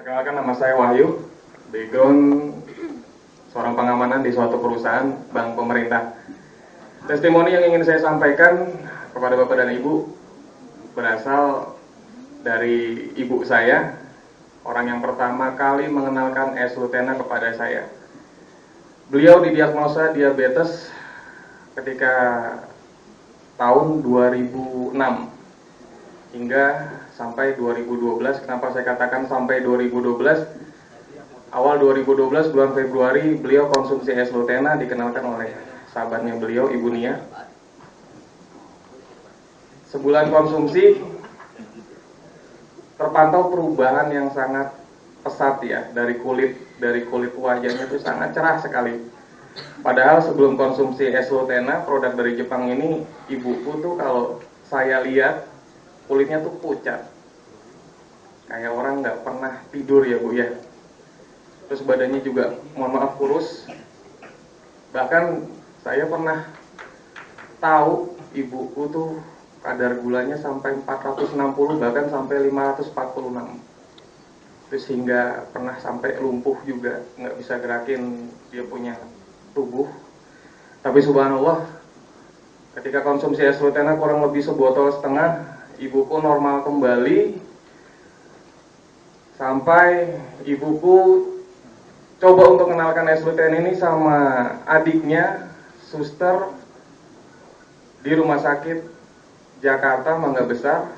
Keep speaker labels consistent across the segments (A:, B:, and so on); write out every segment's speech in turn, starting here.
A: Perkenalkan, nama saya Wahyu, background seorang pengamanan di suatu perusahaan bank pemerintah. Testimoni yang ingin saya sampaikan kepada Bapak dan Ibu berasal dari ibu saya, orang yang pertama kali mengenalkan S-Lutena kepada saya. Beliau didiagnosa diabetes ketika tahun 2006 hingga sampai 2012. Kenapa saya katakan sampai 2012? Awal 2012 bulan Februari beliau konsumsi S-Lutena, dikenalkan oleh sahabatnya beliau, Ibu Nia. Sebulan konsumsi terpantau perubahan yang sangat pesat ya, dari kulit wajahnya itu sangat cerah sekali. Padahal sebelum konsumsi S-Lutena, produk dari Jepang ini, ibuku tuh kalau saya lihat kulitnya tuh pucat, kayak orang nggak pernah tidur ya Bu ya. Terus badannya juga mohon maaf kurus. Bahkan saya pernah tahu ibuku tuh kadar gulanya sampai 460, bahkan sampai 546. Terus hingga pernah sampai lumpuh juga, nggak bisa gerakin dia punya tubuh. Tapi subhanallah, ketika konsumsi S-Lutena kurang lebih sebotol setengah, ibuku normal kembali. Sampai ibuku coba untuk mengenalkan S-Lutena ini sama adiknya, suster di rumah sakit Jakarta Mangga Besar,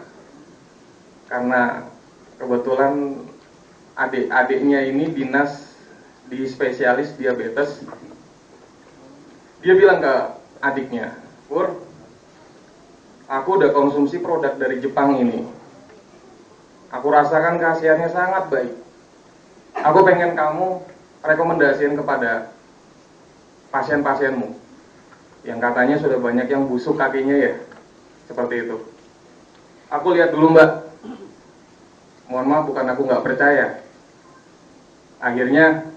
A: karena kebetulan adiknya ini dinas di spesialis diabetes. Dia bilang ke adiknya, "Pur, aku udah konsumsi produk dari Jepang ini. Aku rasakan khasiatnya sangat baik. Aku pengen kamu rekomendasiin kepada pasien-pasienmu yang katanya sudah banyak yang busuk kakinya ya, seperti itu." Aku lihat dulu Mbak. Mohon maaf, bukan aku nggak percaya. Akhirnya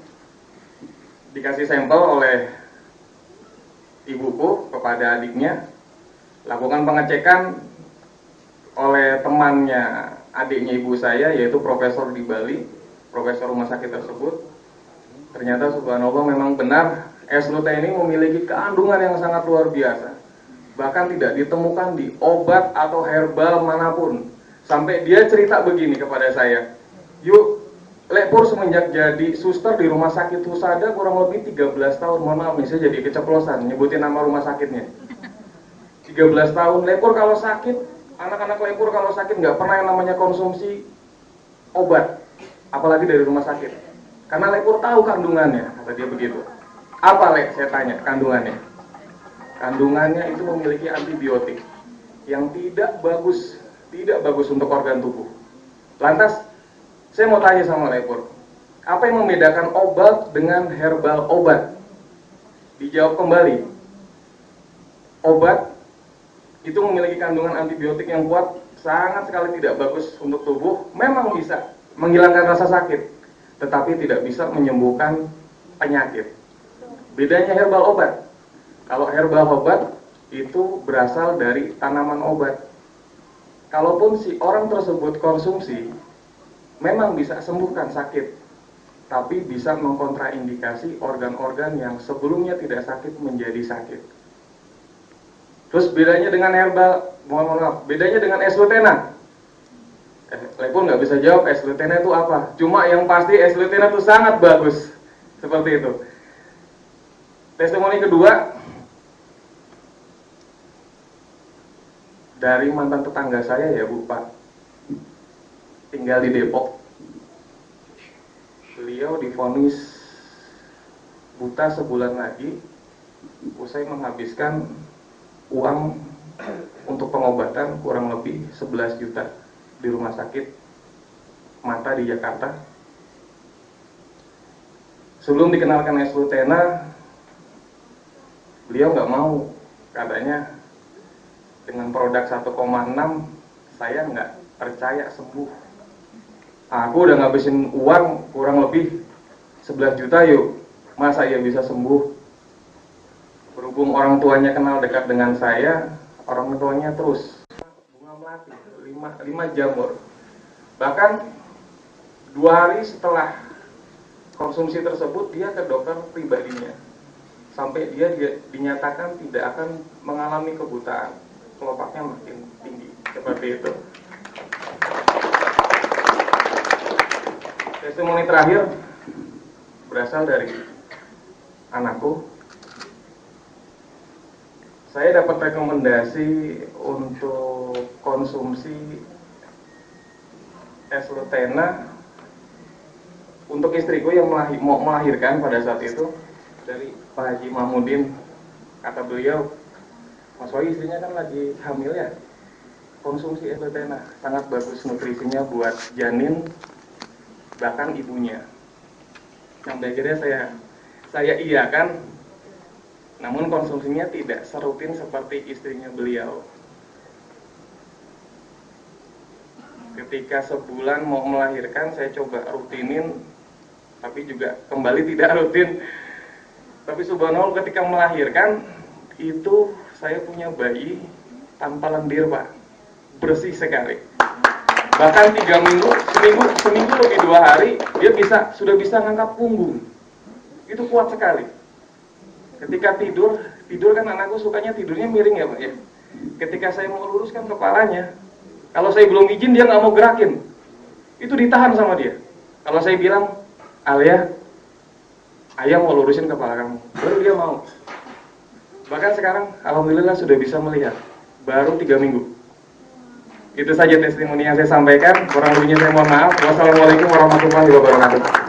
A: dikasih sampel oleh ibuku kepada adiknya, lakukan pengecekan oleh temannya adiknya ibu saya, yaitu profesor di Bali, profesor rumah sakit tersebut. Ternyata subhanallah memang benar, S-Lutena ini memiliki kandungan yang sangat luar biasa. Bahkan tidak ditemukan di obat atau herbal manapun. Sampai dia cerita begini kepada saya, "Yuk, Lek Pur semenjak jadi suster di rumah sakit Husada kurang lebih 13 tahun, mohon maaf nih saya jadi keceplosan nyebutin nama rumah sakitnya. 13 tahun, Lek Pur kalau sakit, anak-anak Lek Pur kalau sakit nggak pernah yang namanya konsumsi obat, apalagi dari rumah sakit. Karena Lek Pur tahu kandungannya," kata dia begitu. "Apa Lek?" saya tanya, "kandungannya?" "Kandungannya itu memiliki antibiotik yang tidak bagus untuk organ tubuh." Lantas saya mau tanya sama Lek Pur, apa yang membedakan obat dengan herbal obat? Dijawab kembali, obat itu memiliki kandungan antibiotik yang kuat, sangat sekali tidak bagus untuk tubuh. Memang bisa menghilangkan rasa sakit, tetapi tidak bisa menyembuhkan penyakit. Bedanya herbal obat, kalau herbal obat itu berasal dari tanaman obat. Kalaupun si orang tersebut konsumsi, memang bisa sembuhkan sakit, tapi bisa mengkontraindikasi organ-organ yang sebelumnya tidak sakit menjadi sakit. Terus bedanya dengan herbal, mohon maaf, bedanya dengan S-Lutena. Lek Pur nggak bisa jawab S-Lutena itu apa. Cuma yang pasti S-Lutena itu sangat bagus, seperti itu. Testimoni kedua dari mantan tetangga saya ya Bu Pak, tinggal di Depok. Beliau divonis buta sebulan lagi usai menghabiskan uang untuk pengobatan kurang lebih 11 juta di rumah sakit mata di Jakarta. Sebelum dikenalkan S-Lutena, beliau nggak mau, katanya dengan produk 1,6 saya nggak percaya sembuh. Aku udah ngabisin uang kurang lebih 11 juta yuk, masa ia bisa sembuh? Berhubung orang tuanya kenal dekat dengan saya, orang tuanya terus bunga melati 5 jamur. Bahkan 2 hari setelah konsumsi tersebut dia ke dokter pribadinya, sampai dia dinyatakan tidak akan mengalami kebutaan, kelopaknya makin tinggi, seperti itu. Testimoni terakhir berasal dari anakku. Saya dapat rekomendasi untuk konsumsi S-Lutena untuk istriku yang mau melahirkan pada saat itu dari Pak Haji Mahmudin. Kata beliau, Mas Wahyu istrinya kan lagi hamil ya, konsumsi S-Lutena sangat bagus nutrisinya buat janin bahkan ibunya. Sampai akhirnya saya iyakan, namun konsumsinya tidak serutin seperti istrinya beliau. Ketika sebulan mau melahirkan, saya coba rutinin, tapi juga kembali tidak rutin. Tapi subhanallah, ketika melahirkan itu saya punya bayi tanpa lendir, Pak, bersih sekali. Bahkan 3 minggu, seminggu lebih 2 hari dia sudah bisa ngangkat punggung. Itu kuat sekali. Ketika tidur kan anakku sukanya tidurnya miring ya, Pak ya. Ketika saya mau luruskan kepalanya, kalau saya belum izin dia nggak mau gerakin, itu ditahan sama dia. Kalau saya bilang, Alia, ayah mau lurusin kepala kamu, baru dia mau. Bahkan sekarang alhamdulillah sudah bisa melihat, baru 3 minggu. Itu saja testimoni yang saya sampaikan. Kurang lebihnya saya mohon maaf. Wassalamualaikum warahmatullahi wabarakatuh.